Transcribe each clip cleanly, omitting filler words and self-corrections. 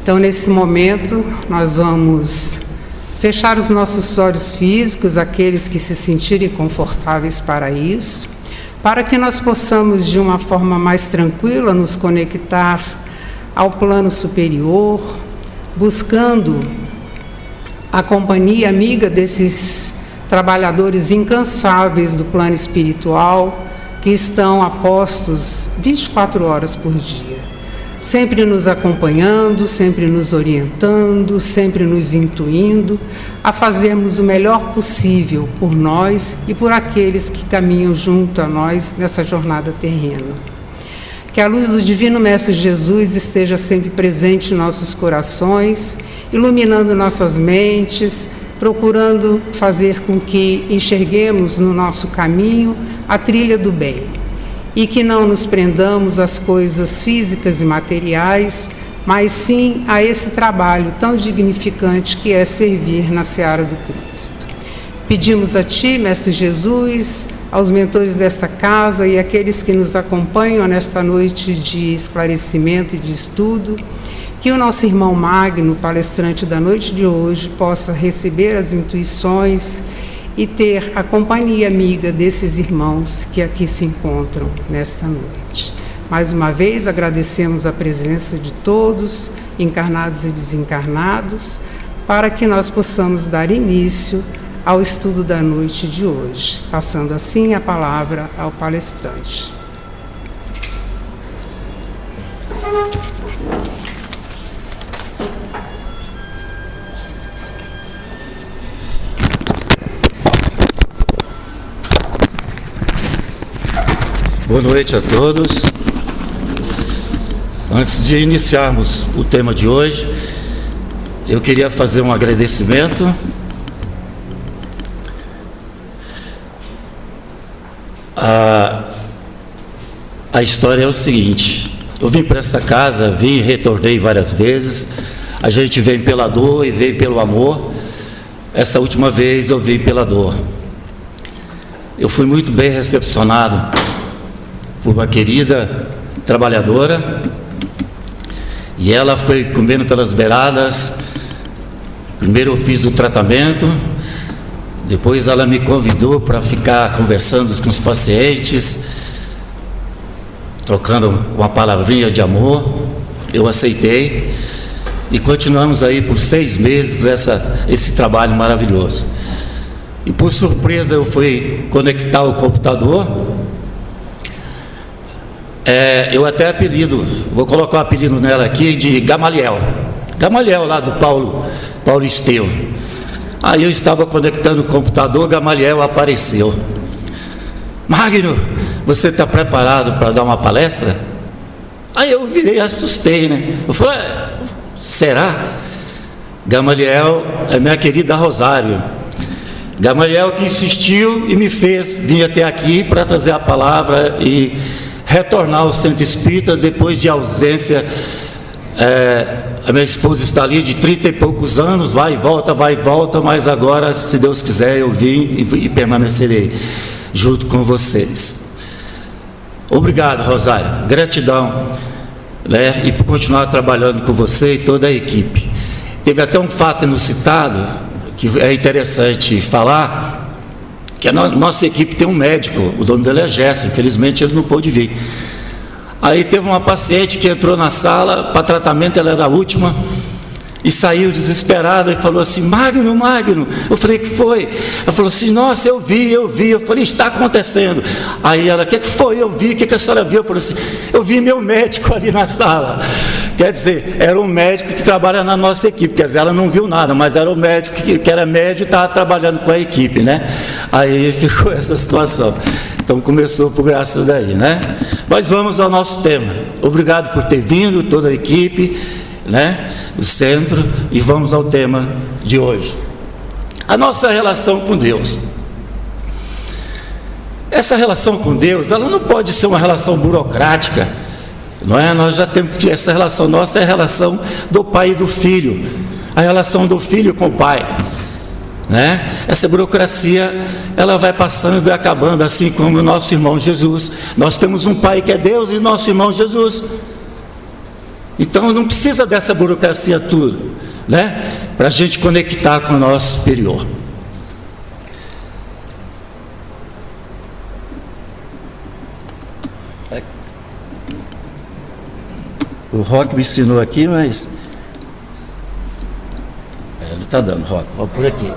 Então, nesse momento, nós vamos fechar os nossos olhos físicos, aqueles que se sentirem confortáveis para isso, para que nós possamos, de uma forma mais tranquila, nos conectar ao plano superior, buscando a companhia amiga desses trabalhadores incansáveis do plano espiritual, que estão a postos 24 horas por dia, sempre nos acompanhando, sempre nos orientando, sempre nos intuindo a fazermos o melhor possível por nós e por aqueles que caminham junto a nós nessa jornada terrena. Que a luz do Divino Mestre Jesus esteja sempre presente em nossos corações, iluminando nossas mentes, procurando fazer com que enxerguemos no nosso caminho a trilha do bem e que não nos prendamos às coisas físicas e materiais, mas sim a esse trabalho tão dignificante que é servir na seara do Cristo. Pedimos a Ti, Mestre Jesus, aos mentores desta casa e àqueles que nos acompanham nesta noite de esclarecimento e de estudo, que o nosso irmão Magno, palestrante da noite de hoje, possa receber as intuições e ter a companhia amiga desses irmãos que aqui se encontram nesta noite. Mais uma vez, agradecemos a presença de todos, encarnados e desencarnados, para que nós possamos dar início ao estudo da noite de hoje, passando assim a palavra ao palestrante. Boa noite a todos. Antes de iniciarmos o tema de hoje, eu queria fazer um agradecimento a história é o seguinte: eu vim para essa casa, vim e retornei várias vezes. A gente vem pela dor e vem pelo amor. Essa última vez eu vim pela dor. Eu fui muito bem recepcionado por uma querida trabalhadora, e ela foi comendo pelas beiradas. Primeiro eu fiz o tratamento, depois ela me convidou para ficar conversando com os pacientes, trocando uma palavrinha de amor. Eu aceitei e continuamos aí por 6 meses esse trabalho maravilhoso. E por surpresa eu fui conectar o computador. Eu até vou colocar o apelido nela aqui de Gamaliel lá do Paulo Estevam. Aí eu estava conectando o computador, Gamaliel apareceu. Magno, você está preparado para dar uma palestra? Aí eu virei e assustei, né? Eu falei, será? Gamaliel é minha querida Rosário. Gamaliel que insistiu e me fez vir até aqui para trazer a palavra e retornar ao Centro Espírita depois de ausência. A minha esposa está ali de 30 e poucos anos, vai e volta, mas agora, se Deus quiser, eu vim e permanecerei junto com vocês. Obrigado, Rosário, gratidão, né? E por continuar trabalhando com você e toda a equipe. Teve até um fato inusitado que é interessante falar, que a nossa equipe tem um médico, o nome dele é Gerson, infelizmente ele não pôde vir. Aí teve uma paciente que entrou na sala para tratamento, ela era a última, e saiu desesperada e falou assim, Magno. Eu falei, que foi? Ela falou assim, nossa, eu vi. Eu falei, está acontecendo. Aí ela, o que foi? Eu vi, o que a senhora viu? Eu falei assim, eu vi meu médico ali na sala. Quer dizer, era um médico que trabalha na nossa equipe, quer dizer, ela não viu nada, mas era o médico que era médico e estava trabalhando com a equipe, né? Aí ficou essa situação. Então começou por graça daí, né? Mas vamos ao nosso tema. Obrigado por ter vindo, toda a equipe, né? O centro, e vamos ao tema de hoje. A nossa relação com Deus. Essa relação com Deus, ela não pode ser uma relação burocrática, não é? Nós já temos que essa relação nossa é a relação do pai e do filho, a relação do filho com o pai, né? Essa burocracia, ela vai passando e acabando, assim como o nosso irmão Jesus. Nós temos um pai que é Deus e nosso irmão Jesus. Então não precisa dessa burocracia tudo, né? Para a gente conectar com o nosso superior. O Rock me ensinou aqui, mas não está dando, Rock. Vamos por aqui.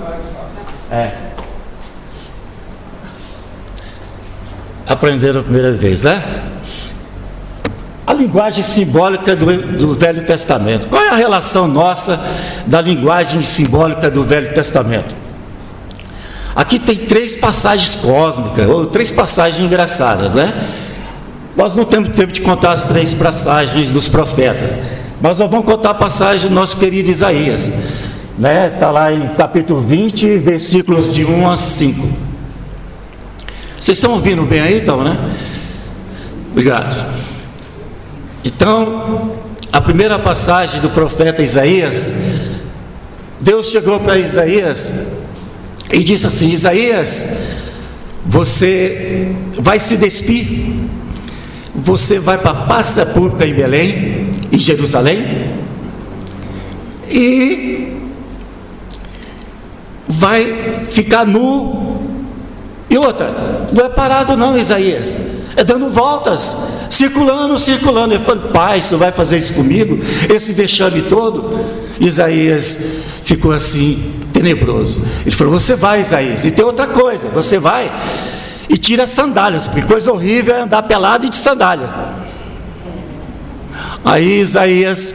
Aprenderam a primeira vez, né? A linguagem simbólica do Velho Testamento. Qual é a relação nossa da linguagem simbólica do Velho Testamento? Aqui tem 3 passagens cósmicas, ou 3 passagens engraçadas, né? Nós não temos tempo de contar as 3 passagens dos profetas, mas nós vamos contar a passagem do nosso querido Isaías, né? Está lá em capítulo 20, versículos de 1 a 5. Vocês estão ouvindo bem aí, então, né? Obrigado. Então, a primeira passagem do profeta Isaías, Deus chegou para Isaías e disse assim: Isaías, você vai se despir, você vai para a praça pública em Belém, em Jerusalém, e vai ficar nu. E outra, não é parado não, Isaías, é dando voltas, circulando. Ele falou: pai, você vai fazer isso comigo? Esse vexame todo? Isaías ficou assim, tenebroso. Ele falou: você vai, Isaías, e tem outra coisa, você vai e tira as sandálias, porque coisa horrível é andar pelado e de sandálias. Aí Isaías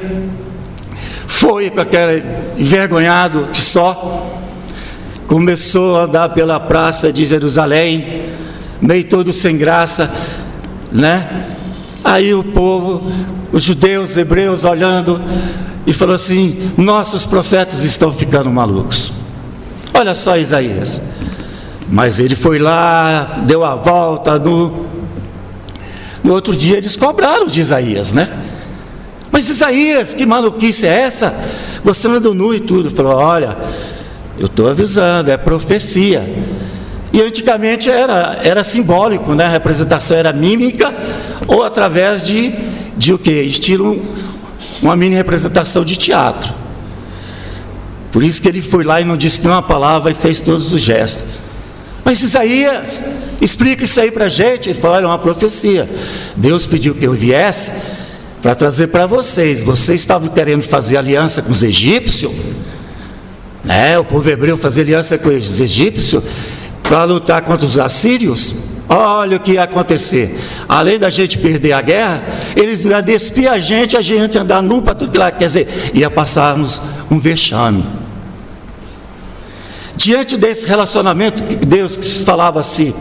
foi com aquele envergonhado que só, começou a andar pela praça de Jerusalém, meio todo sem graça, né? Aí o povo, os judeus, os hebreus olhando e falou assim: nossos profetas estão ficando malucos. Olha só Isaías. Mas ele foi lá, deu a volta. No outro dia eles cobraram de Isaías, né? Mas Isaías, que maluquice é essa? Você anda nu e tudo. Falou: olha, eu estou avisando, é profecia. E antigamente era simbólico, né? A representação era mímica, ou através de o quê? Estilo uma mini representação de teatro. Por isso que ele foi lá e não disse nenhuma palavra e fez todos os gestos. Mas Isaías, explica isso aí para a gente. Ele falou: olha, é uma profecia. Deus pediu que eu viesse para trazer para vocês. Vocês estavam querendo fazer aliança com os egípcios, né? O povo hebreu fazia aliança com os egípcios para lutar contra os assírios. Olha o que ia acontecer. Além da gente perder a guerra, eles iam despir a gente andar nu para tudo que lá. Quer dizer, ia passarmos um vexame. Diante desse relacionamento, Deus que falava assim,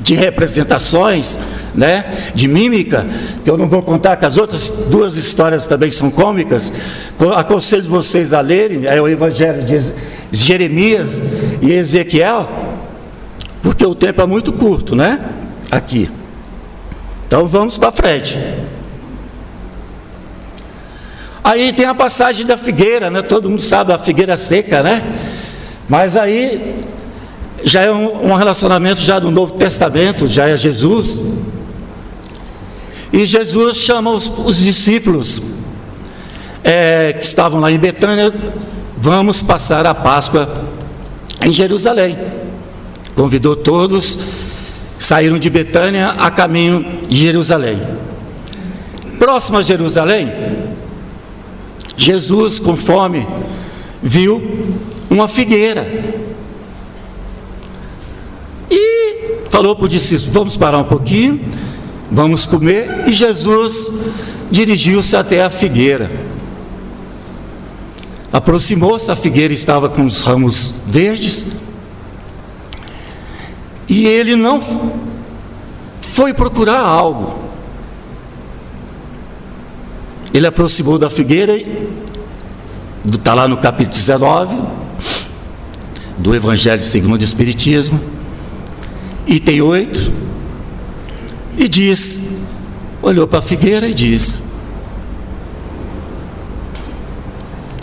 de representações, né, de mímica, que eu não vou contar, que as outras 2 histórias também são cômicas. Aconselho vocês a lerem, é o Evangelho de Jeremias e Ezequiel, porque o tempo é muito curto, né? Aqui. Então vamos para frente. Aí tem a passagem da figueira, né? Todo mundo sabe a figueira seca, né? Mas aí já é um relacionamento já do Novo Testamento, já é Jesus. E Jesus chama os discípulos que estavam lá em Betânia: vamos passar a Páscoa em Jerusalém. Convidou todos, saíram de Betânia a caminho de Jerusalém. Próximo a Jerusalém, Jesus, com fome, viu uma figueira e falou para os discípulos: vamos parar um pouquinho, vamos comer. E Jesus dirigiu-se até a figueira. Aproximou-se, a figueira estava com os ramos verdes, e ele não foi procurar algo. Ele aproximou da figueira, está lá no capítulo 19 do Evangelho segundo o Espiritismo, item 8, e diz, olhou para a figueira e diz: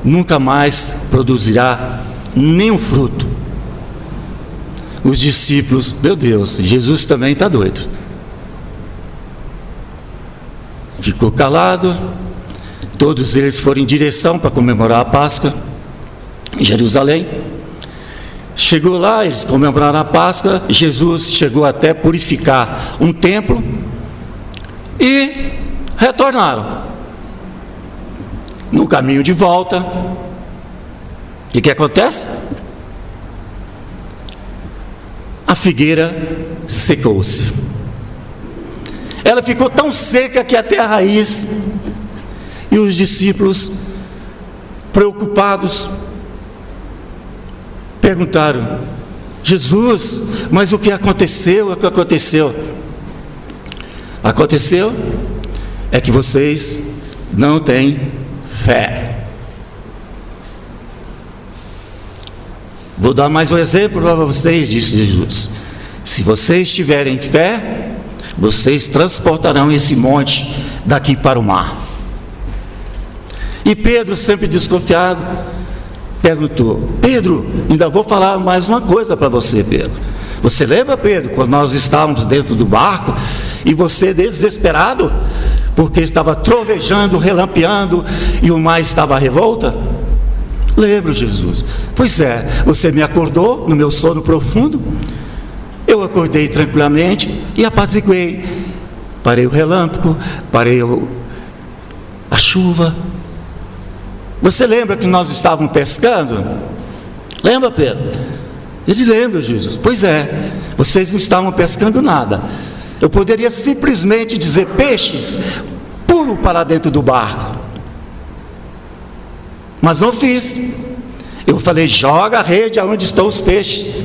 nunca mais produzirá nenhum fruto. Os discípulos: meu Deus, Jesus também está doido. Ficou calado. todos eles foram em direção para comemorar a Páscoa em Jerusalém. Chegou lá, eles comemoraram a Páscoa. Jesus chegou até purificar um templo e retornaram. No caminho de volta, o que acontece? A figueira secou-se. Ela ficou tão seca que até a raiz. E os discípulos, preocupados, perguntaram: Jesus, mas o que aconteceu? O que aconteceu? Aconteceu é que vocês não têm fé. Vou dar mais um exemplo para vocês, disse Jesus. Se vocês tiverem fé, vocês transportarão esse monte daqui para o mar. E Pedro, sempre desconfiado, perguntou: Pedro, ainda vou falar mais uma coisa para você, Pedro. Você lembra, Pedro, quando nós estávamos dentro do barco e você desesperado, porque estava trovejando, relampeando e o mar estava à revolta? Lembro, Jesus. Pois é, você me acordou no meu sono profundo. Eu acordei tranquilamente e apaziguei. Parei o relâmpago, parei a chuva. Você lembra que nós estávamos pescando? Lembra, Pedro? Ele lembra, Jesus. Pois é, vocês não estavam pescando nada. Eu poderia simplesmente dizer: peixes, pulo para dentro do barco. Mas não fiz. Eu falei: joga a rede aonde estão os peixes.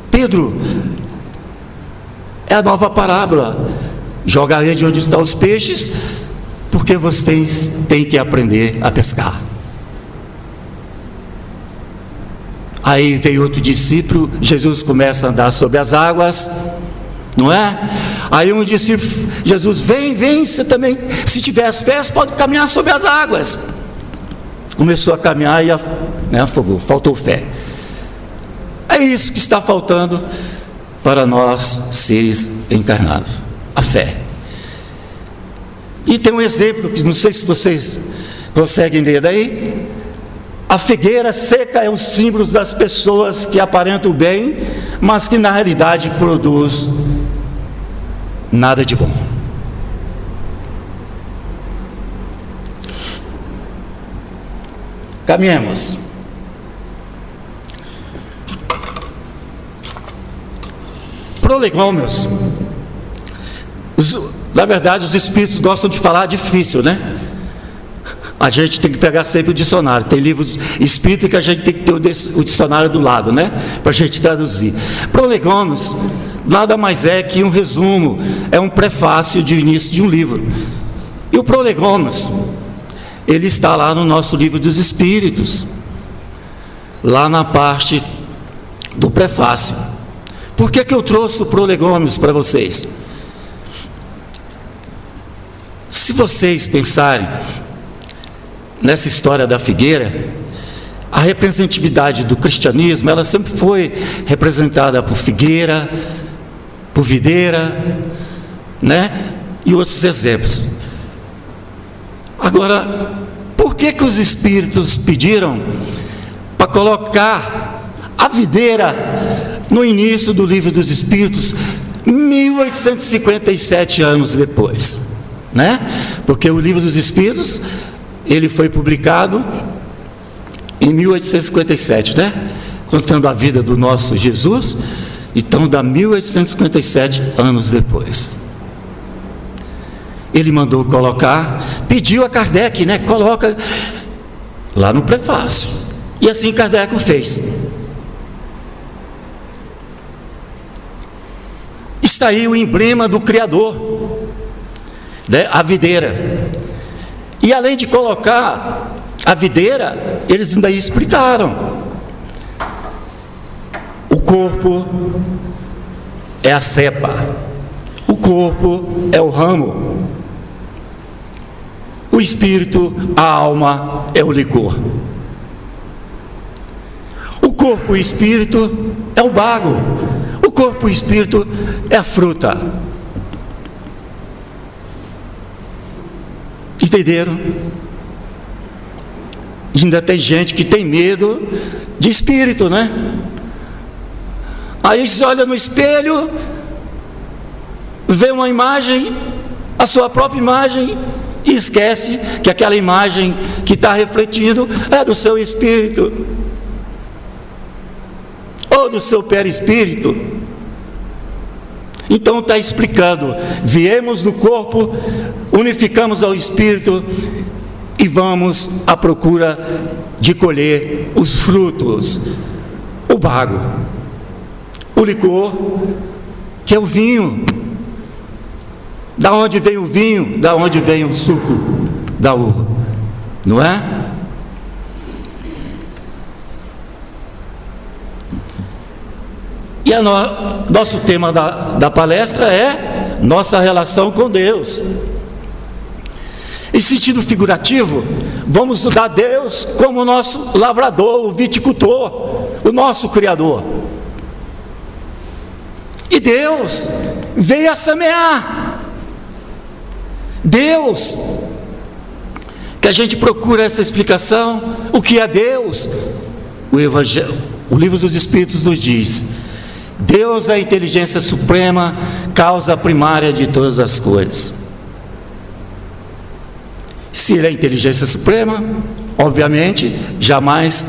Pedro, é a nova parábola. Joga a rede onde estão os peixes, porque vocês têm que aprender a pescar. Aí veio outro discípulo, Jesus começa a andar sobre as águas, não é? Aí um discípulo, Jesus, vem, você também, se tiver as fé, pode caminhar sobre as águas. Começou a caminhar e afogou, faltou fé. É isso que está faltando para nós seres encarnados, a fé. E tem um exemplo que não sei se vocês conseguem ler daí. A figueira seca é o símbolo das pessoas que aparentam bem, mas que na realidade produz nada de bom. Caminhemos. Prolegômenos. Na verdade, os espíritos gostam de falar difícil, né? A gente tem que pegar sempre o dicionário. Tem livros espíritas que a gente tem que ter o dicionário do lado, né? Para a gente traduzir. Prolegômenos nada mais é que um resumo, é um prefácio de início de um livro. E o Prolegômenos, ele está lá no nosso livro dos Espíritos, lá na parte do prefácio. Por que eu trouxe o Prolegômenos para vocês? Se vocês pensarem nessa história da figueira, a representatividade do cristianismo, ela sempre foi representada por figueira, por videira, né? E outros exemplos. Agora, por que os espíritos pediram para colocar a videira no início do livro dos Espíritos, 1857 anos depois, né? Porque o livro dos Espíritos, ele foi publicado em 1857, né? Contando a vida do nosso Jesus. Então dá 1857 anos depois. Ele mandou colocar, pediu a Kardec, né? Coloca lá no prefácio. E assim Kardec o fez. Está aí o emblema do Criador, né? A videira. E além de colocar a videira, eles ainda explicaram: o corpo é a cepa, o corpo é o ramo, o espírito, a alma é o licor, o corpo e o espírito é o bago, o corpo e o espírito é a fruta. Entenderam? Ainda tem gente que tem medo de espírito, né? Aí você olha no espelho, vê uma imagem, a sua própria imagem, e esquece que aquela imagem que está refletindo é do seu espírito, ou do seu perispírito. Então está explicando: viemos do corpo, unificamos ao espírito e vamos à procura de colher os frutos, o bago, o licor, que é o vinho. Da onde vem o vinho? Da onde vem o suco da uva? Não é? E nosso tema da palestra é nossa relação com Deus. Em sentido figurativo, vamos estudar Deus como o nosso lavrador, o viticultor, o nosso Criador. E Deus veio a semear. Deus, que a gente procura essa explicação, o que é Deus? O livro dos Espíritos nos diz: Deus é a inteligência suprema, causa primária de todas as coisas. Se Ele é a inteligência suprema, obviamente, jamais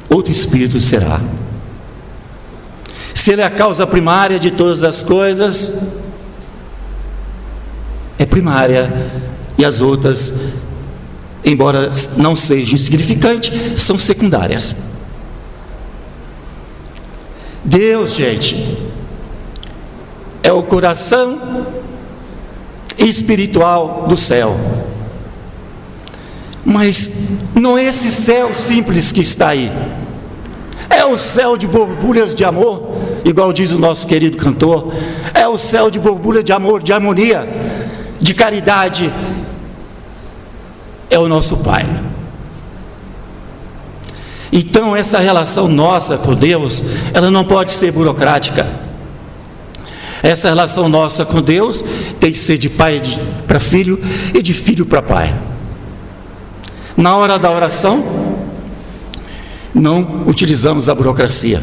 outro espírito será. Se Ele é a causa primária de todas as coisas, é primária, e as outras, embora não sejam insignificantes, são secundárias. Deus, gente, é o coração espiritual do céu. Mas não é esse céu simples que está aí. É o céu de borbulhas de amor, igual diz o nosso querido cantor. É o céu de borbulha de amor, de harmonia, de caridade. É o nosso Pai. Então essa relação nossa com Deus, ela não pode ser burocrática. Essa relação nossa com Deus tem que ser de pai para filho e de filho para pai. Na hora da oração, não utilizamos a burocracia.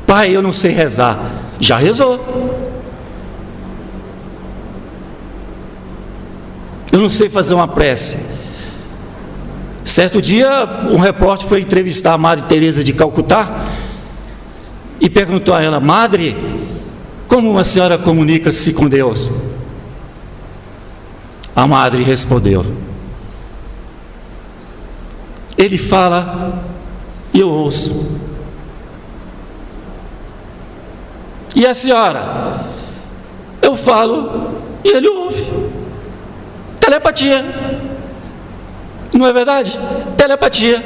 Pai, eu não sei rezar. Já rezou. Eu não sei fazer uma prece. Certo dia, um repórter foi entrevistar a Madre Teresa de Calcutá e perguntou a ela: Madre, como a senhora comunica-se com Deus? A Madre respondeu: Ele fala e eu ouço. E a senhora? Eu falo e ele ouve. Telepatia. Não é verdade? Telepatia.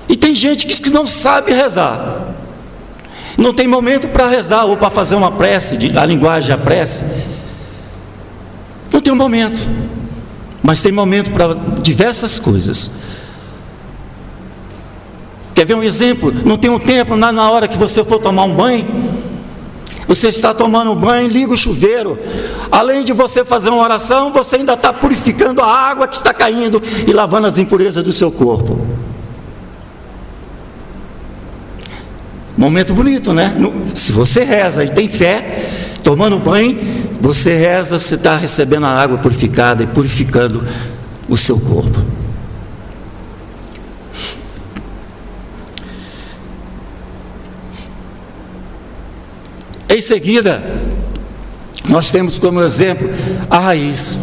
E tem gente que não sabe rezar. Não tem momento para rezar ou para fazer uma prece, a linguagem da prece. Não tem um momento. Mas tem momento para diversas coisas. Quer ver um exemplo? Não tem um tempo na hora que você for tomar um banho. Você está tomando um banho, liga o chuveiro. Além de você fazer uma oração, você ainda está purificando a água que está caindo e lavando as impurezas do seu corpo. Momento bonito, né? Se você reza e tem fé, tomando banho, você reza, você está recebendo a água purificada e purificando o seu corpo. Em seguida, nós temos como exemplo a raiz.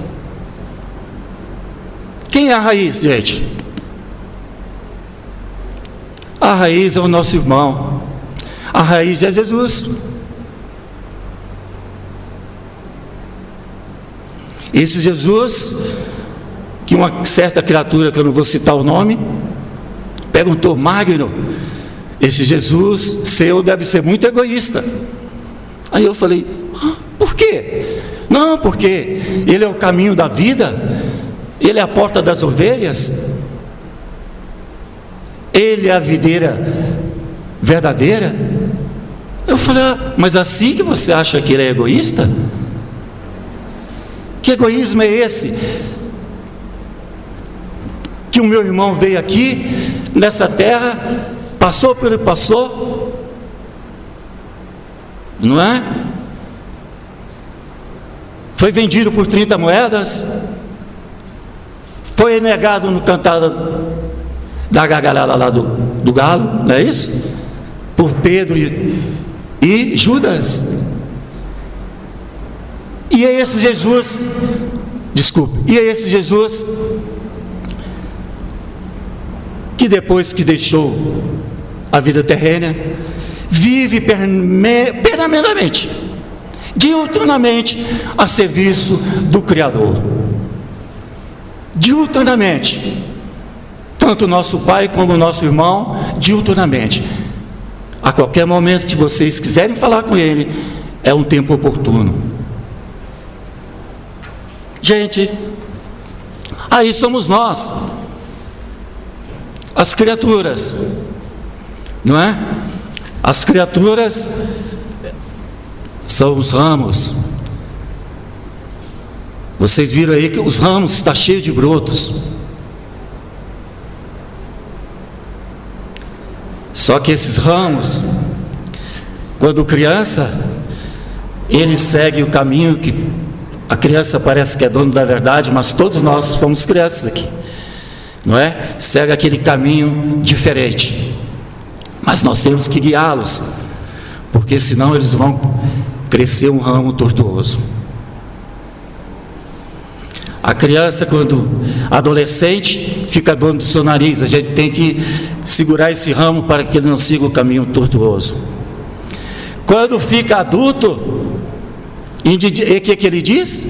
Quem é a raiz, gente? A raiz é o nosso irmão. A raiz é Jesus. Esse Jesus, que uma certa criatura, que eu não vou citar o nome, perguntou: Magno, esse Jesus seu deve ser muito egoísta. Aí eu falei: por quê? Não, porque ele é o caminho da vida, ele é a porta das ovelhas, ele é a videira verdadeira. Eu falei: mas assim que você acha que ele é egoísta? Que egoísmo é esse? Que que o meu irmão veio aqui, nessa terra, passou pelo que passou, não é? Foi vendido por 30 moedas, foi negado no cantar da gargalhada lá do galo, não é isso? Por Pedro e Judas. E é esse Jesus, e é esse Jesus que depois que deixou a vida terrena, vive permanentemente, diuturnamente, a serviço do Criador. Diuturnamente, tanto o nosso pai como o nosso irmão, diuturnamente. A qualquer momento que vocês quiserem falar com ele, é um tempo oportuno. Gente, aí somos nós, as criaturas, não é? As criaturas são os ramos. Vocês viram aí que os ramos estão cheios de brotos. Só que esses ramos, quando criança, ele segue o caminho que a criança parece que é dono da verdade, mas todos nós fomos crianças aqui, não é? Segue aquele caminho diferente, mas nós temos que guiá-los, porque senão eles vão crescer um ramo tortuoso. A criança, quando adolescente, fica dono do seu nariz. A gente tem que segurar esse ramo para que ele não siga o caminho tortuoso. Quando fica adulto, o que ele diz?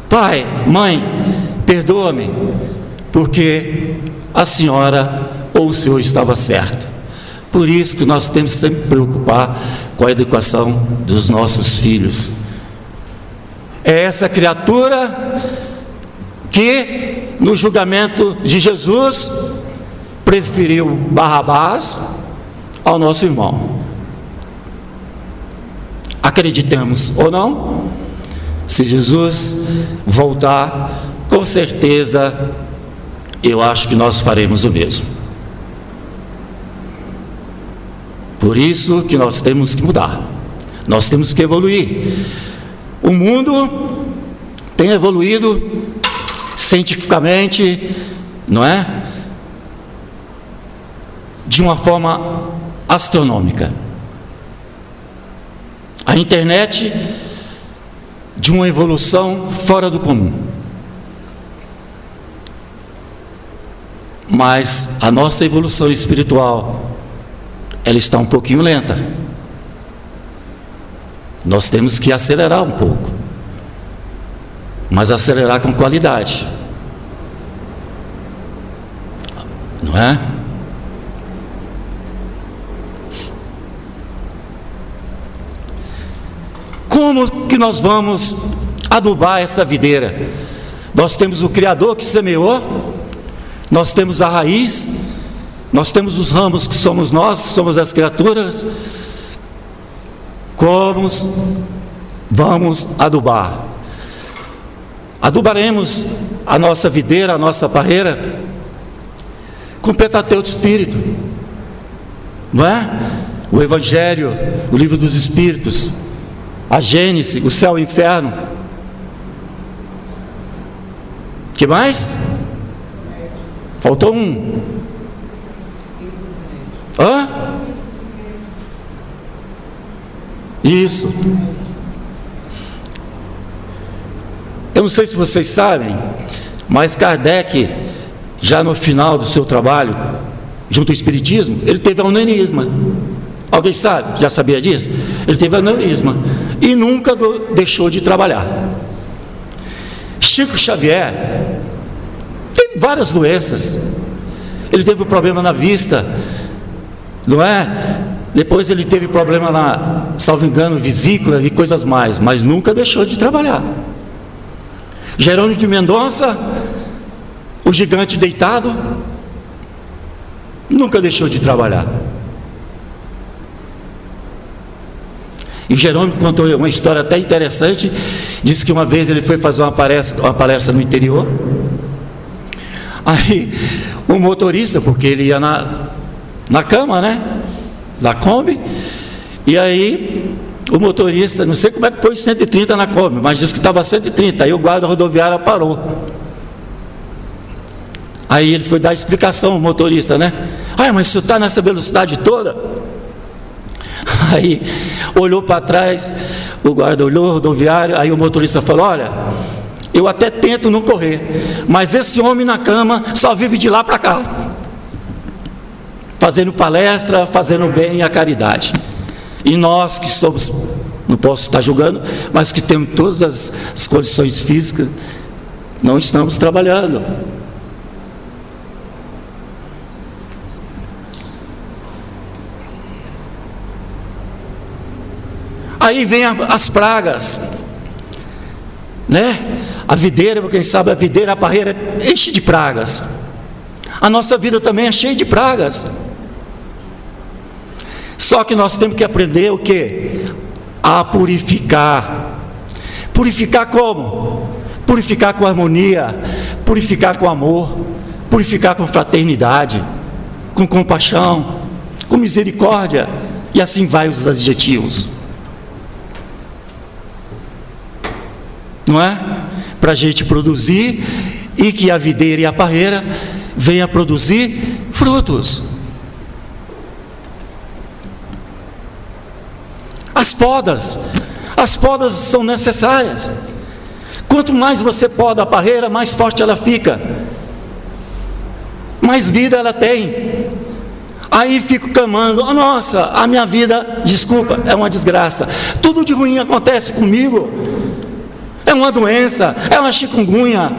Pai, mãe, perdoa-me, porque a senhora ou o senhor estava certo. Por isso que nós temos que sempre preocupar com a educação dos nossos filhos. É essa criatura que no julgamento de Jesus preferiu Barrabás ao nosso irmão. Acreditamos ou não, se Jesus voltar, com certeza eu acho que nós faremos o mesmo. Por isso que nós temos que mudar, nós temos que evoluir. O mundo tem evoluído cientificamente, não é? De uma forma astronômica. A internet, de uma evolução fora do comum. Mas a nossa evolução espiritual, ela está um pouquinho lenta. Nós temos que acelerar um pouco, mas acelerar com qualidade, não é? Como que nós vamos adubar essa videira? Nós temos o Criador que semeou, nós temos a raiz, nós temos os ramos que somos nós, que somos as criaturas. Como vamos adubar? Adubaremos a nossa videira, a nossa parreira, com o Pentateuco do Espírito, não é? O Evangelho, o Livro dos Espíritos, a Gênesis, o céu e o inferno. Que mais? Faltou um. Hã? Isso. Eu não sei se vocês sabem, mas Kardec, já no final do seu trabalho, junto ao Espiritismo, ele teve aneurisma. Alguém sabe? Já sabia disso? Ele teve aneurisma e nunca deixou de trabalhar. Chico Xavier tem várias doenças. Ele teve um problema na vista, não é? Depois ele teve problema na, salvo engano, vesícula e coisas mais, mas nunca deixou de trabalhar. Jerônimo de Mendonça, o gigante deitado, nunca deixou de trabalhar. E Jerônimo contou uma história até interessante. Disse que uma vez ele foi fazer uma palestra no interior, Aí o motorista, porque ele ia na cama, né, da Kombi, e aí o motorista, não sei como é que pôs 130 na Kombi, mas disse que estava 130, aí o guarda rodoviário parou. Aí ele foi dar explicação, o motorista, né? Mas você está nessa velocidade toda? Aí olhou para trás, o guarda olhou, o rodoviário, aí o motorista falou: olha, eu até tento não correr, mas esse homem na cama só vive de lá para cá, fazendo palestra, fazendo bem a caridade. E nós que somos, não posso estar julgando, mas que temos todas as condições físicas, não estamos trabalhando. Aí vem as pragas, né? A videira, quem sabe a videira, a parreira enche de pragas. A nossa vida também é cheia de pragas. Só que nós temos que aprender o quê? A purificar. Purificar como? Purificar com harmonia, purificar com amor, purificar com fraternidade, com compaixão, com misericórdia, e assim vai os adjetivos. Não é? Para a gente produzir, e que a videira e a parreira venham produzir frutos. As podas são necessárias. Quanto mais você poda a parreira, mais forte ela fica, mais vida ela tem. Aí fico clamando: nossa, a minha vida, desculpa, é uma desgraça, tudo de ruim acontece comigo, é uma doença, é uma chikungunya,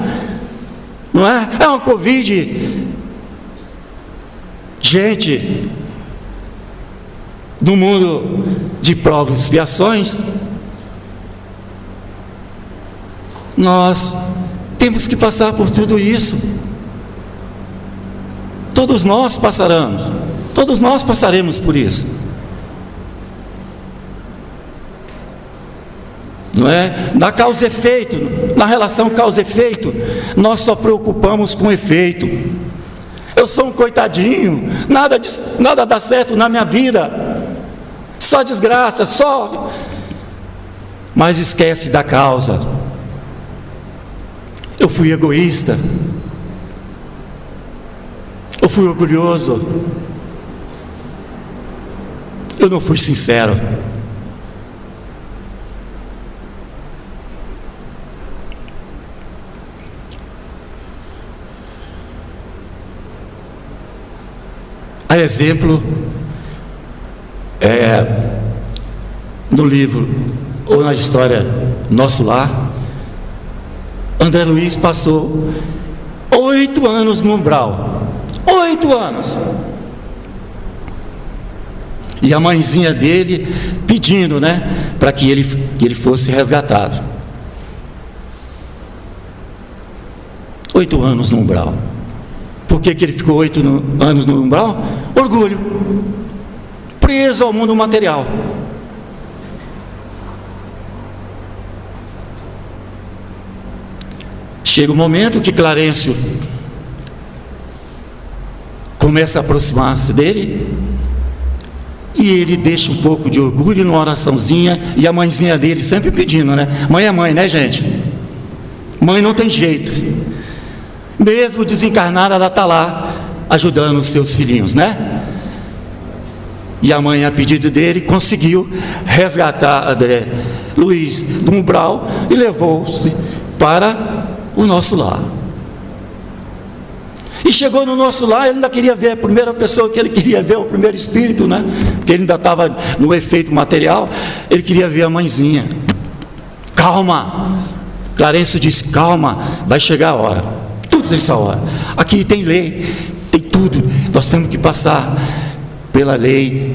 não é? É uma Covid. Gente, no mundo de provas e expiações, nós temos que passar por tudo isso. Todos nós passaremos por isso, não é? Na causa e efeito, na relação causa e efeito, nós só preocupamos com o efeito. Eu sou um coitadinho, nada dá certo na minha vida, só desgraça, mas esquece da causa. Eu fui egoísta, eu fui orgulhoso, eu não fui sincero. A exemplo, no livro ou na história Nosso Lar, André Luiz passou 8 anos no umbral. 8 anos. E a mãezinha dele pedindo, né, para que ele fosse resgatado. 8 anos no umbral. Por que ele ficou 8 anos no umbral? Orgulho, preso ao mundo material. Chega o momento que Clarencio começa a aproximar-se dele, e ele deixa um pouco de orgulho numa oraçãozinha, e a mãezinha dele sempre pedindo, né? Mãe é mãe, né, gente? Mãe não tem jeito, mesmo desencarnada, ela está lá ajudando os seus filhinhos, né? E a mãe, a pedido dele, conseguiu resgatar André Luiz do umbral e levou-se para o nosso lar. E chegou no nosso lar, ele ainda queria ver a primeira pessoa que ele queria ver, o primeiro espírito, né? Porque ele ainda estava no efeito material, ele queria ver a mãezinha. Calma, Clarencio disse: calma, vai chegar a hora, tudo tem essa hora. Aqui tem lei, tem tudo, nós temos que passar pela lei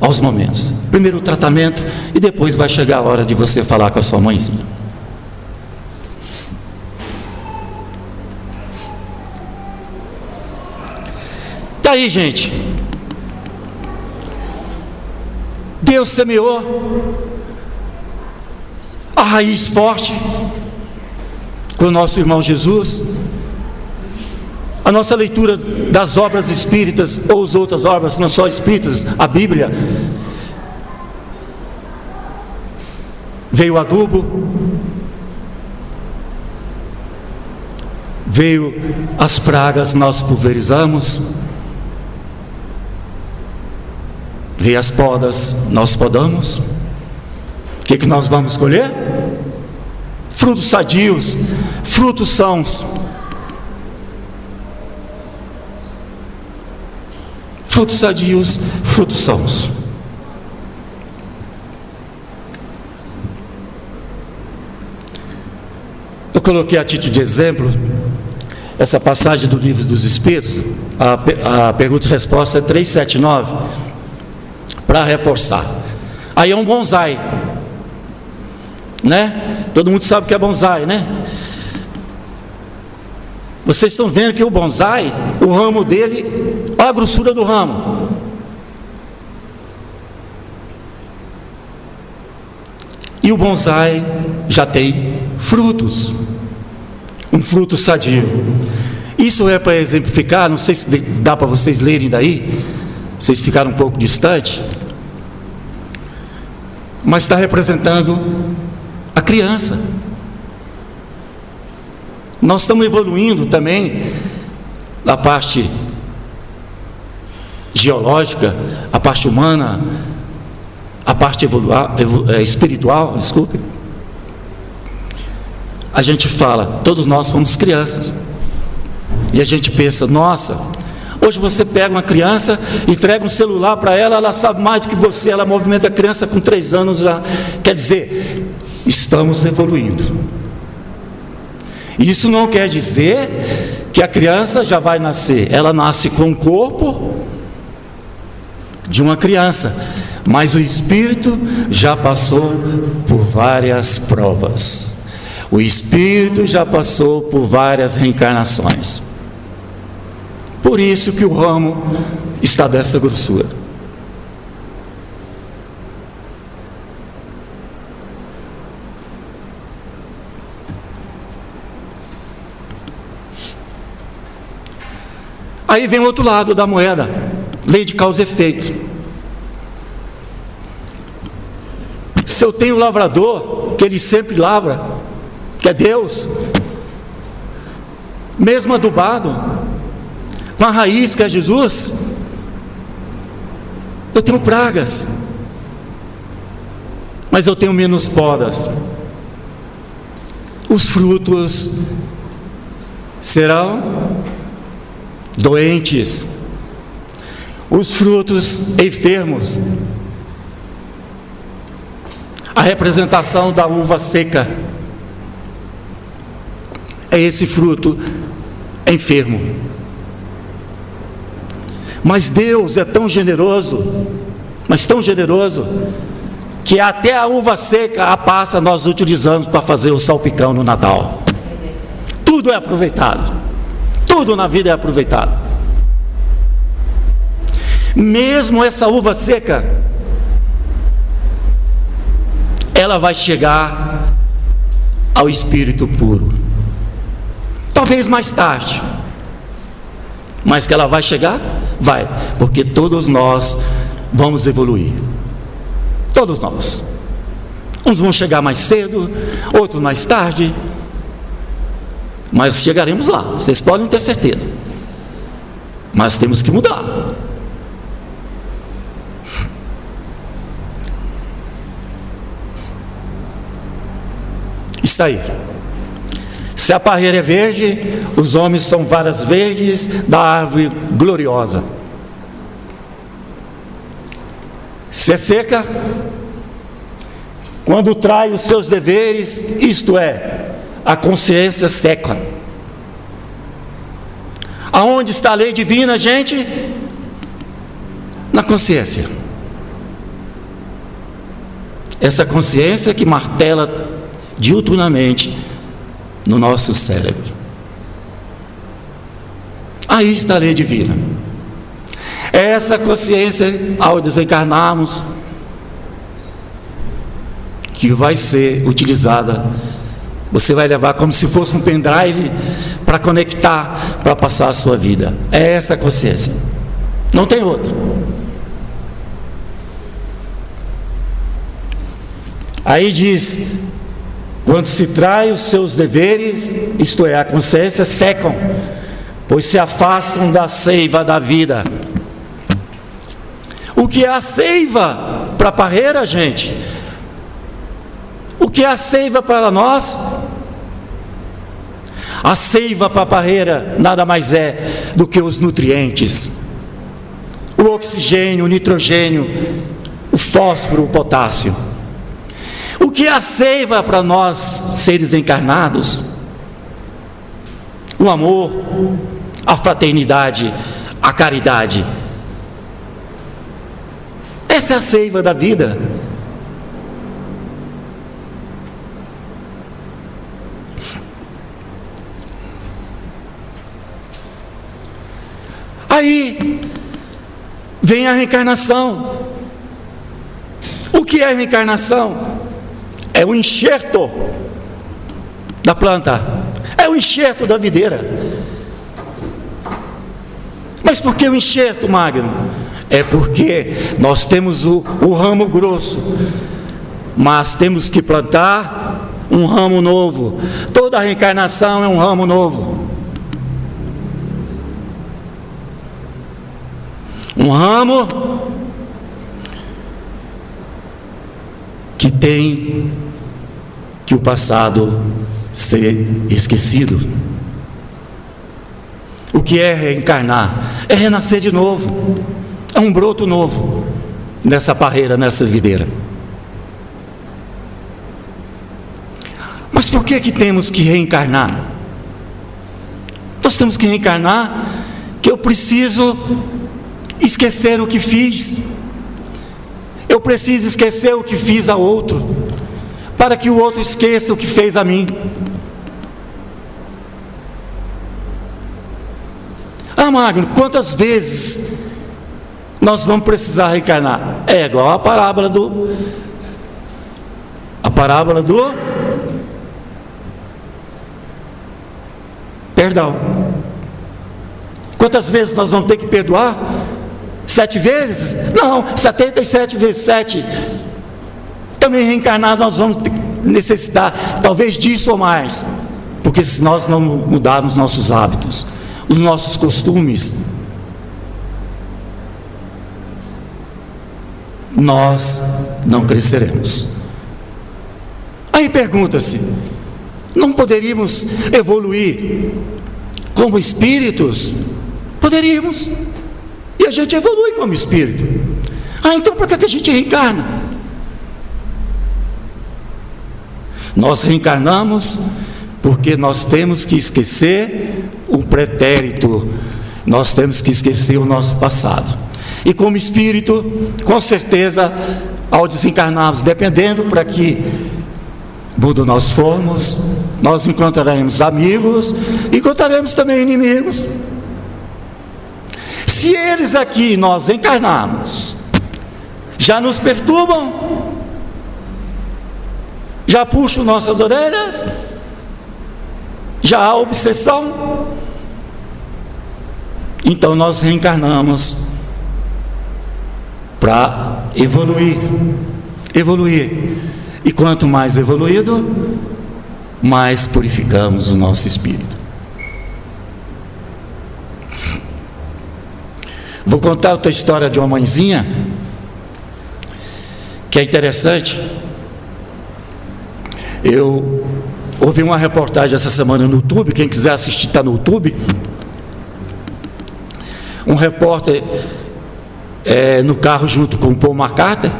aos momentos. Primeiro o tratamento, e depois vai chegar a hora de você falar com a sua mãezinha. Está aí, gente. Deus semeou a raiz forte com o nosso irmão Jesus, A nossa leitura das obras espíritas, ou as outras obras, não só espíritas, a Bíblia, veio o adubo, veio as pragas, nós pulverizamos, veio as podas, nós podamos. O que nós vamos colher? Frutos sadios, frutos sãos. Frutos sadios, frutos sãos. Eu coloquei a título de exemplo essa passagem do Livro dos Espíritos, a pergunta e resposta é 379, para reforçar. Aí é um bonsai, né? Todo mundo sabe o que é bonsai, né? Vocês estão vendo que o bonsai, o ramo dele, olha a grossura do ramo. E o bonsai já tem frutos, um fruto sadio. Isso é para exemplificar, não sei se dá para vocês lerem daí, vocês ficaram um pouco distantes, mas está representando a criança. Nós estamos evoluindo também na parte geológica, a parte humana, a parte espiritual, desculpe. A gente fala, todos nós fomos crianças, e a gente pensa, nossa, hoje você pega uma criança, entrega um celular para ela, ela sabe mais do que você, ela movimenta a criança com 3 anos já. Quer dizer, estamos evoluindo. Isso não quer dizer que a criança já vai nascer, ela nasce com o corpo de uma criança, mas o espírito já passou por várias provas, o espírito já passou por várias reencarnações. Por isso que o ramo está dessa grossura. Aí vem o outro lado da moeda, lei de causa e efeito. Se eu tenho o lavrador, que ele sempre lavra, que é Deus, mesmo adubado, com a raiz que é Jesus, eu tenho pragas, mas eu tenho menos podas. Os frutos serão doentes, os frutos enfermos. A representação da uva seca é esse fruto enfermo. Mas Deus é tão generoso, mas tão generoso, que até a uva seca, a passa, nós utilizamos para fazer o salpicão no Natal. Tudo é aproveitado, tudo na vida é aproveitado. Mesmo essa uva seca, ela vai chegar ao espírito puro, talvez mais tarde, mas que ela vai chegar, vai, porque todos nós vamos evoluir, todos nós. Uns vão chegar mais cedo, outros mais tarde, mas chegaremos lá, vocês podem ter certeza. Mas temos que mudar. Está aí. Se a parreira é verde, os homens são varas verdes da árvore gloriosa. Se é seca, quando trai os seus deveres, isto é, a consciência seca. Aonde está a lei divina, gente? Na consciência. Essa consciência que martela diuturnamente no nosso cérebro. Aí está a lei divina. Essa consciência, ao desencarnarmos, que vai ser utilizada, você vai levar como se fosse um pendrive para para conectar, para passar a sua vida. É essa a consciência, não tem outra. Aí diz: quando se trai os seus deveres, isto é, a consciência, secam, pois se afastam da seiva da vida. O que é a seiva para a parreira, gente? O que é a seiva para nós? A seiva para a parreira nada mais é do que os nutrientes: o oxigênio, o nitrogênio, o fósforo, o potássio. O que é a seiva para nós, seres encarnados? O amor, a fraternidade, a caridade. Essa é a seiva da vida. Aí vem a reencarnação. O que é a reencarnação? É o enxerto da planta, é o enxerto da videira. Mas por que o enxerto, Magno? É porque nós temos o ramo grosso, mas temos que plantar um ramo novo. Toda reencarnação é um ramo novo. Um ramo que tem que o passado ser esquecido. O que é reencarnar? É renascer de novo. É um broto novo nessa parreira, nessa videira. Mas por que temos que reencarnar? Nós temos que reencarnar que eu preciso esquecer o que fiz. Eu preciso esquecer o que fiz a outro, para que o outro esqueça o que fez a mim. Ah, Magno, quantas vezes nós vamos precisar reencarnar? É igual a parábola do perdão. Quantas vezes nós vamos ter que perdoar? 7 vezes? Não, 77 vezes 7. Também reencarnado nós vamos necessitar, talvez disso ou mais, porque se nós não mudarmos nossos hábitos, os nossos costumes, nós não cresceremos. Aí pergunta-se: não poderíamos evoluir como espíritos? Poderíamos. E a gente evolui como espírito. Ah, então por que a gente reencarna? Nós reencarnamos porque nós temos que esquecer o pretérito, nós temos que esquecer o nosso passado. E como espírito, com certeza, ao desencarnarmos, dependendo para que mundo nós formos, nós encontraremos amigos, encontraremos também inimigos. Se eles aqui, nós encarnarmos, já nos perturbam, já puxam nossas orelhas, já há obsessão, então nós reencarnamos para evoluir. E quanto mais evoluído, mais purificamos o nosso espírito. Vou contar outra história de uma mãezinha que é interessante. Eu ouvi uma reportagem essa semana no YouTube, quem quiser assistir está no YouTube. Um repórter no carro junto com o Paul McCartney,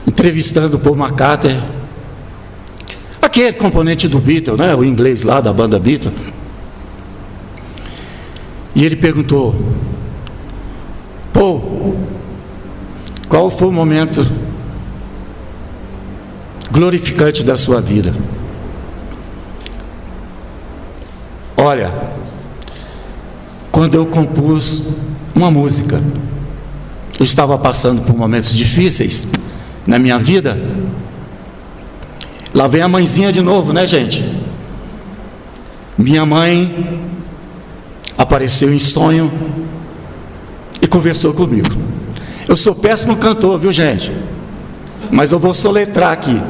entrevistando o Paul McCartney, aquele componente do Beatles, né, o inglês lá da banda Beatles. E ele perguntou: Paul, qual foi o momento glorificante da sua vida? Olha, quando eu compus uma música, eu estava passando por momentos difíceis na minha vida, Lá vem a mãezinha de novo, né, gente? Minha mãe apareceu em sonho e conversou comigo. Eu sou péssimo cantor, viu, gente? Mas eu vou soletrar aqui,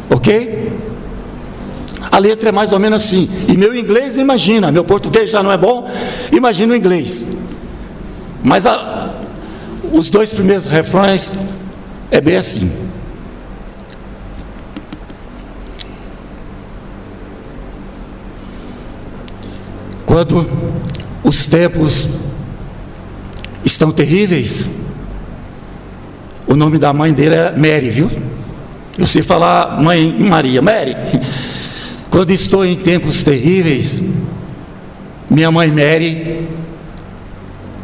ok? A letra é mais ou menos assim. E meu inglês, imagina, meu português já não é bom, imagina o inglês. Mas os 2 primeiros refrões é bem assim. Quando os tempos estão terríveis, o nome da mãe dele era Mary, viu? Eu sei falar mãe Maria, Mary. Quando estou em tempos terríveis, minha mãe Mary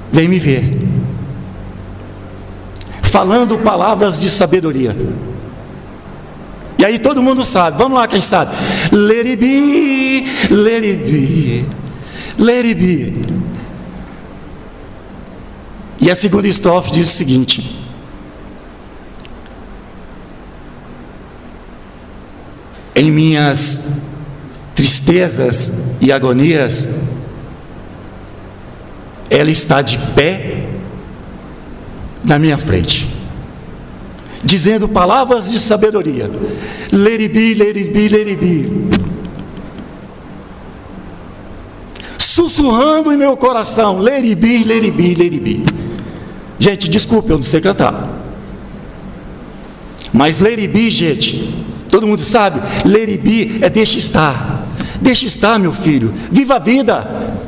vem me ver, falando palavras de sabedoria. E aí todo mundo sabe, vamos lá, quem sabe? Let it be, let it be, let it be. E a segunda estrofe diz o seguinte: em minhas tristezas e agonias, ela está de pé na minha frente, dizendo palavras de sabedoria. Let it be, let it be, let it be. Sussurrando em meu coração, let it be, let it be, let it be. Gente, desculpe, eu não sei cantar, mas let it be, gente, todo mundo sabe, let it be é deixa estar, meu filho, viva a vida.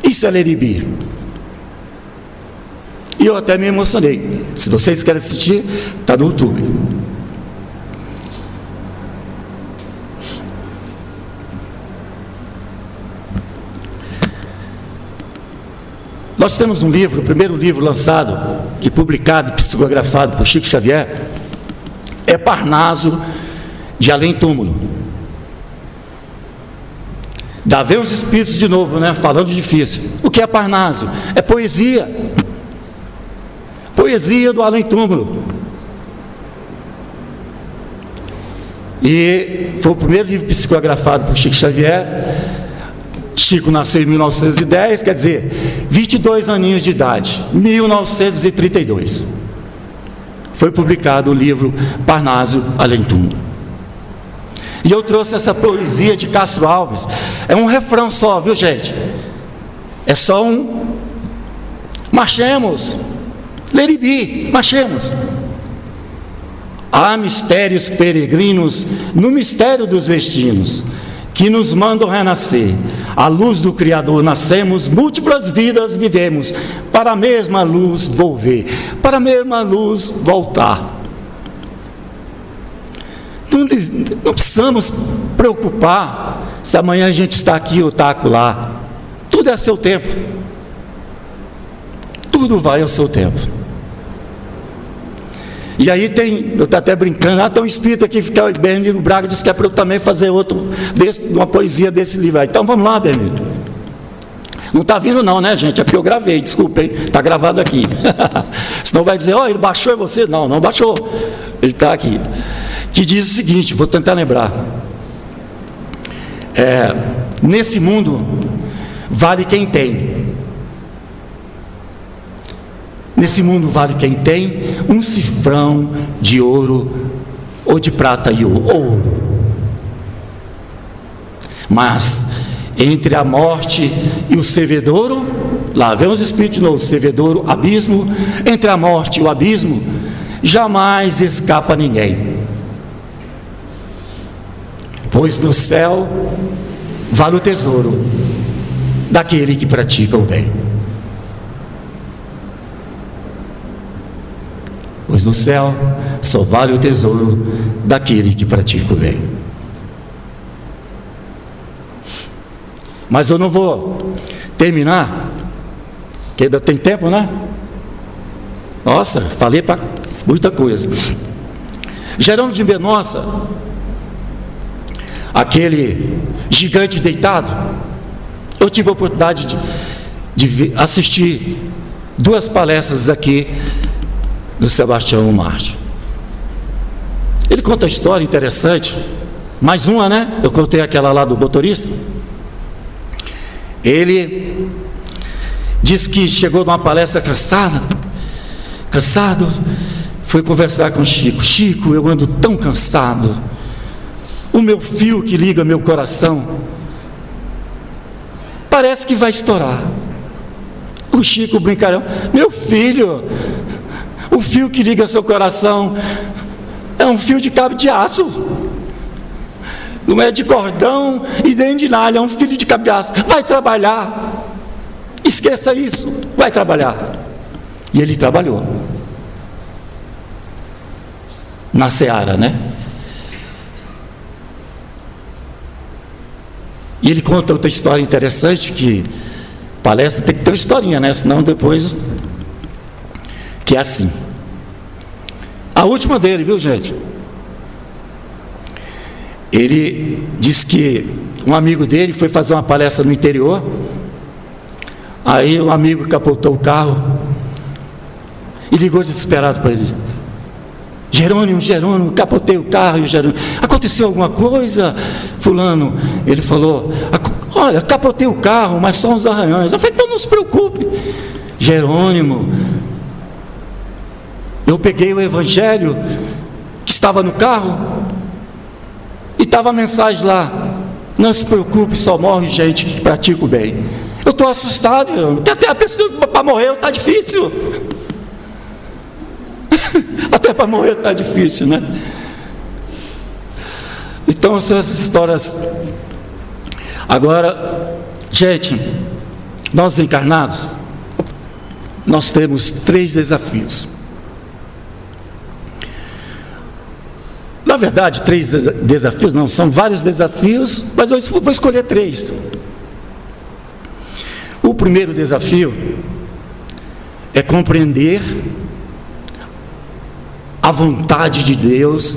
Isso é let it be. E eu até me emocionei. Se vocês querem assistir, está no YouTube. Nós temos um livro, o primeiro livro lançado e publicado, psicografado por Chico Xavier, é Parnaso de Além Túmulo. Dá ver os espíritos de novo, né? Falando difícil. O que é Parnaso? É poesia. Poesia do Além Túmulo. E foi o primeiro livro psicografado por Chico Xavier. Chico nasceu em 1910, quer dizer, 22 aninhos de idade, 1932. Foi publicado o livro Parnaso Além Túmulo. E eu trouxe essa poesia de Castro Alves. É um refrão só, viu, gente? É só um marchemos, let it be, marchemos. Há mistérios peregrinos no mistério dos destinos, que nos mandam renascer. À luz do Criador nascemos, múltiplas vidas vivemos, para a mesma luz volver, para a mesma luz voltar. Não precisamos preocupar se amanhã a gente está aqui ou está acolá. Tudo é a seu tempo. Tudo vai ao seu tempo. E aí eu estou até brincando, tem um espírito aqui, fica Bernardo Braga, disse que é para eu também fazer uma poesia desse livro aí. Então vamos lá, Bernardo. Não está vindo não, né, gente? É porque eu gravei, desculpa, hein? Está gravado aqui. Senão vai dizer, ele baixou, é você? Não, não baixou. Ele está aqui. Que diz o seguinte, vou tentar lembrar. Nesse mundo, vale quem tem. Nesse mundo vale quem tem um cifrão de ouro ou de prata e ouro. Mas entre a morte e o servedouro, lá vem os espíritos de novo, servedouro, abismo, entre a morte e o abismo, jamais escapa ninguém. Pois no céu vale o tesouro daquele que pratica o bem. Pois no céu só vale o tesouro daquele que pratica o bem. Mas eu não vou terminar, porque ainda tem tempo, né? Nossa, falei para muita coisa. Jerônimo de Mendonça, aquele gigante deitado, eu tive a oportunidade de assistir 2 palestras aqui do Sebastião Márcio. Ele conta a história interessante, mais uma, né? Eu contei aquela lá do motorista. Ele disse que chegou numa palestra cansado, foi conversar com o Chico. Chico, eu ando tão cansado, o meu fio que liga meu coração parece que vai estourar. O Chico brincalhão: meu filho, o fio que liga seu coração é um fio de cabo de aço, não é de cordão e nem de nalha, é um fio de cabo de aço. Vai trabalhar, esqueça isso, vai trabalhar. E ele trabalhou na seara, né? E ele conta outra história interessante, que palestra tem que ter uma historinha, né? Senão depois, que é assim. A última dele, viu, gente? Ele disse que um amigo dele foi fazer uma palestra no interior. Aí um amigo capotou o carro e ligou desesperado para ele: Jerônimo, capotei o carro. E o Jerônimo: aconteceu alguma coisa, fulano? Ele falou: olha, capotei o carro, mas só uns arranhões. Eu falei: então não se preocupe, Jerônimo, eu peguei o evangelho que estava no carro e estava a mensagem lá: não se preocupe, só morre gente que pratica o bem. Eu estou assustado, Jerônimo, que até a pessoa para morrer está difícil. Até para morrer está difícil, né? Então, essas histórias. Agora, gente, nós encarnados, nós temos 3 desafios. Na verdade, 3 desafios, não, são vários desafios, mas eu vou escolher 3. O primeiro desafio é compreender a vontade de Deus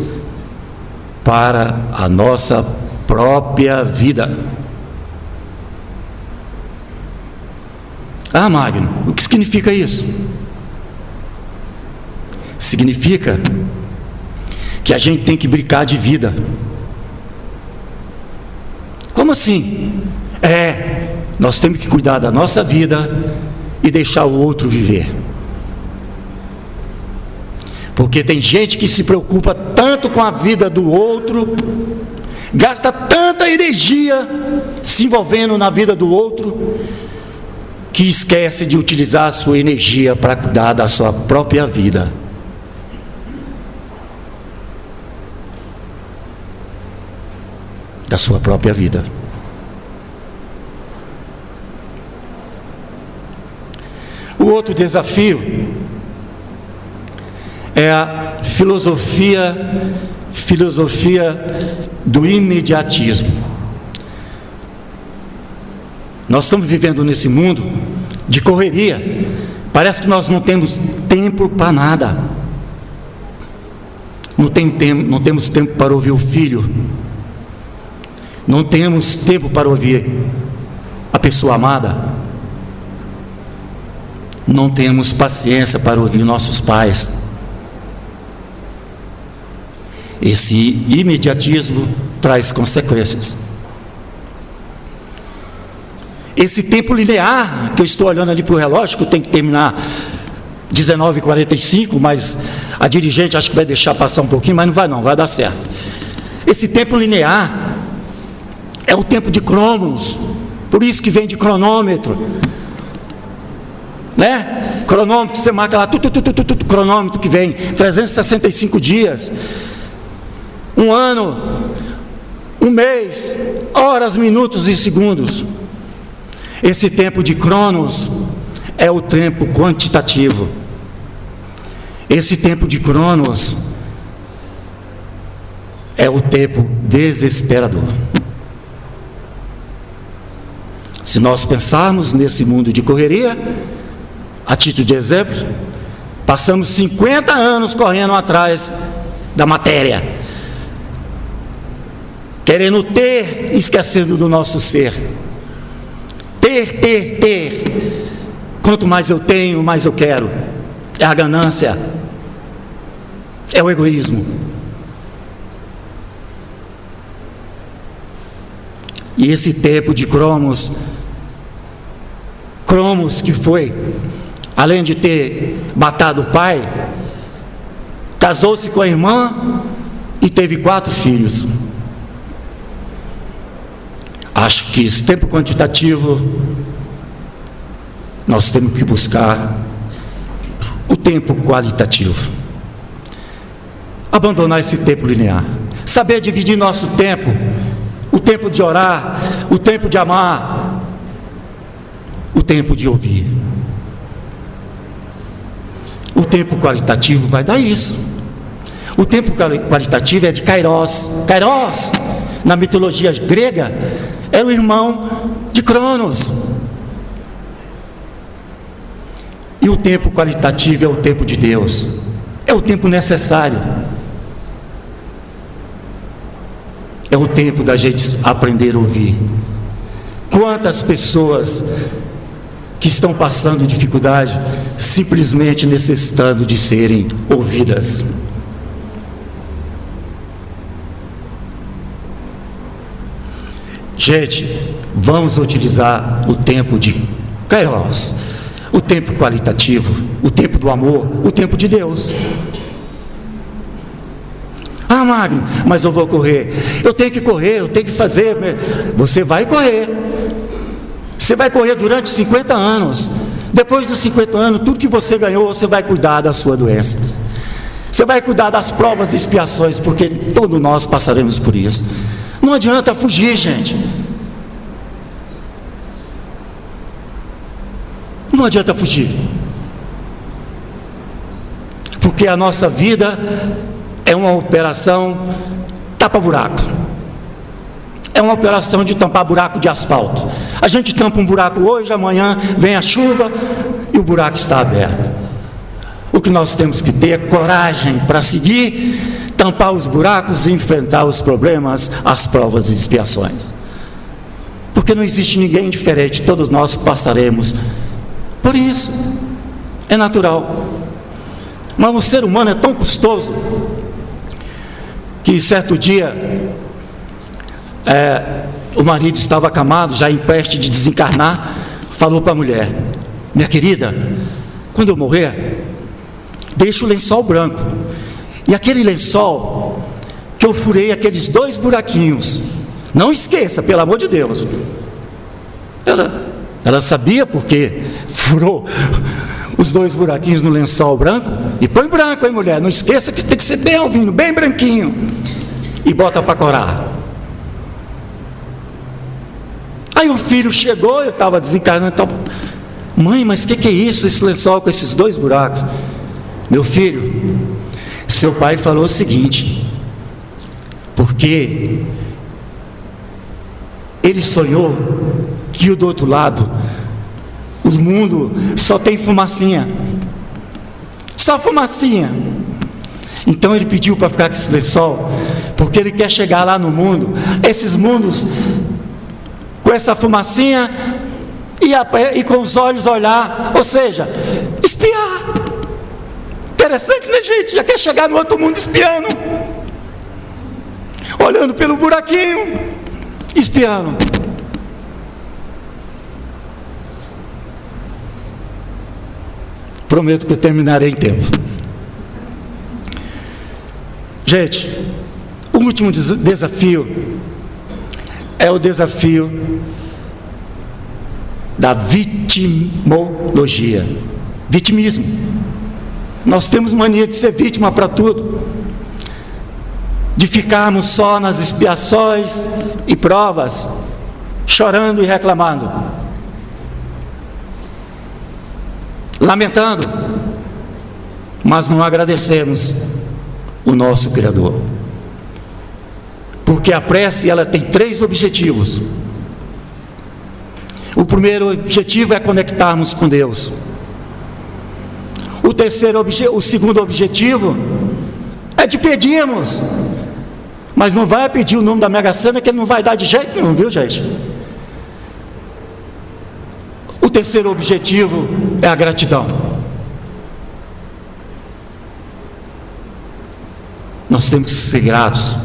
para a nossa própria vida. Ah, Magno, o que significa isso? Significa que a gente tem que brincar de vida. Como assim? Nós temos que cuidar da nossa vida e deixar o outro viver. Porque tem gente que se preocupa tanto com a vida do outro, gasta tanta energia se envolvendo na vida do outro, que esquece de utilizar a sua energia para cuidar da sua própria vida. Da sua própria vida. O outro desafio é a filosofia do imediatismo. Nós estamos vivendo nesse mundo de correria. Parece que nós não temos tempo para nada. Não temos tempo para ouvir o filho. Não temos tempo para ouvir a pessoa amada. Não temos paciência para ouvir nossos pais. Esse imediatismo traz consequências. Esse tempo linear, que eu estou olhando ali para o relógio, que eu tenho que terminar 19h45, mas a dirigente acho que vai deixar passar um pouquinho, mas não, vai dar certo. Esse tempo linear é o tempo de Cronos, por isso que vem de cronômetro, né? Cronômetro, você marca lá, cronômetro que vem 365 dias, um ano, um mês, horas, minutos e segundos. Esse tempo de Cronos é o tempo quantitativo. Esse tempo de Cronos é o tempo desesperador. Se nós pensarmos nesse mundo de correria, a título de exemplo, passamos 50 anos correndo atrás da matéria, querendo ter, esquecendo do nosso ser. Ter. Quanto mais eu tenho, mais eu quero. É a ganância, é o egoísmo. E esse tempo de Cromos que foi, além de ter matado o pai, casou-se com a irmã e teve 4 filhos. Acho que esse tempo quantitativo, nós temos que buscar o tempo qualitativo. Abandonar esse tempo linear. Saber dividir nosso tempo. O tempo de orar, o tempo de amar, o tempo de ouvir. O tempo qualitativo vai dar isso. O tempo qualitativo é de Kairos. Kairos, na mitologia grega, era o irmão de Cronos. E o tempo qualitativo é o tempo de Deus. É o tempo necessário. É o tempo da gente aprender a ouvir. Quantas pessoas que estão passando dificuldade, simplesmente necessitando de serem ouvidas. Gente, vamos utilizar o tempo de Kairos, o tempo qualitativo, o tempo do amor, o tempo de Deus. Ah, Magno, mas eu vou correr. Eu tenho que correr, eu tenho que fazer. Você vai correr. Você vai correr durante 50 anos. Depois dos 50 anos, tudo que você ganhou, você vai cuidar das suas doenças. Você vai cuidar das provas e expiações, porque todos nós passaremos por isso. Não adianta fugir, gente. Não adianta fugir. Porque a nossa vida é uma operação tapa-buraco. É uma operação de tampar buraco de asfalto. A gente tampa um buraco hoje, amanhã vem a chuva e o buraco está aberto. O que nós temos que ter é coragem para seguir, tampar os buracos e enfrentar os problemas, as provas e expiações. Porque não existe ninguém diferente, todos nós passaremos por isso. É natural. Mas o ser humano é tão custoso que certo dia o marido estava acamado, já em peste de desencarnar, falou para a mulher: minha querida, quando eu morrer, deixa o lençol branco, e aquele lençol que eu furei aqueles 2 buraquinhos, não esqueça, pelo amor de Deus. Ela sabia porque furou os 2 buraquinhos no lençol branco, e põe branco, hein, mulher, não esqueça que tem que ser bem alvinho, bem branquinho, e bota para corar. Aí o filho chegou, eu estava desencarnando, então, mãe, mas o que é isso, esse lençol com esses 2 buracos? Meu filho, seu pai falou o seguinte, porque ele sonhou que do outro lado os mundos só tem fumacinha, só fumacinha. Então ele pediu para ficar com esse lençol, porque ele quer chegar lá no mundo, esses mundos com essa fumacinha e com os olhos olhar, ou seja, espiar. Interessante, né, gente? Já quer chegar no outro mundo espiando, olhando pelo buraquinho, espiando. Prometo que eu terminarei em tempo. Gente, o último desafio é o desafio da vitimologia. Vitimismo. Nós temos mania de ser vítima para tudo, de ficarmos só nas expiações e provas, chorando e reclamando, lamentando, mas não agradecemos o nosso Criador. Porque a prece, ela tem 3 objetivos. O primeiro objetivo é conectarmos com Deus. O segundo objetivo é de pedirmos, mas não vai pedir o número da Mega Sena, que ele não vai dar de jeito nenhum, viu, gente? O terceiro objetivo é a gratidão. Nós temos que ser gratos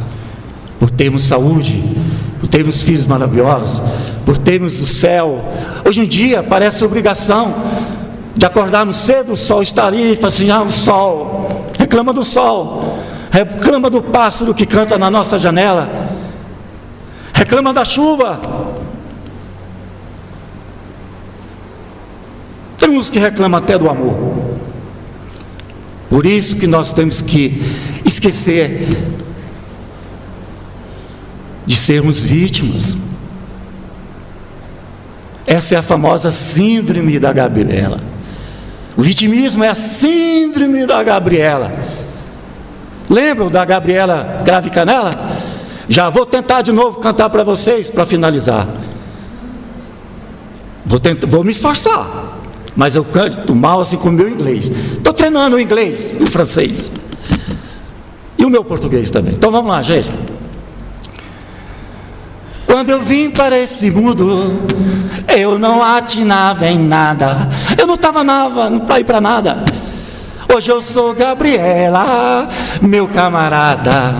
por termos saúde, por termos filhos maravilhosos, por termos o céu. Hoje em dia parece obrigação de acordarmos cedo, o sol está ali e fala assim: o sol, reclama do sol, reclama do pássaro que canta na nossa janela, reclama da chuva. Tem uns que reclamam até do amor. Por isso que nós temos que esquecer de sermos vítimas. Essa é a famosa síndrome da Gabriela. O vitimismo é a síndrome da Gabriela. Lembram da Gabriela Cravo e Canela? Já vou tentar de novo cantar para vocês, para finalizar. Vou me esforçar, mas eu canto mal assim com o meu inglês. Estou treinando o inglês e o francês e o meu português também. Então vamos lá, gente. Quando eu vim para esse mundo, eu não atinava em nada, eu não estava para ir para nada. Hoje eu sou Gabriela, meu camarada.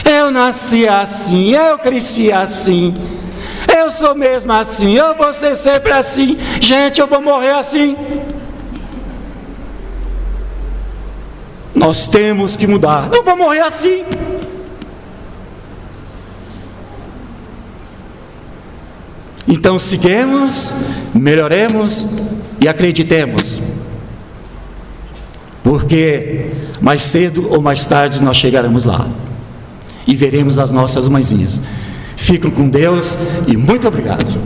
Eu nasci assim, eu cresci assim, eu sou mesmo assim, eu vou ser sempre assim. Gente, eu vou morrer assim. Nós temos que mudar. Eu vou morrer assim. Então sigamos, melhoremos e acreditemos, porque mais cedo ou mais tarde nós chegaremos lá e veremos as nossas mãezinhas. Fiquem com Deus e muito obrigado.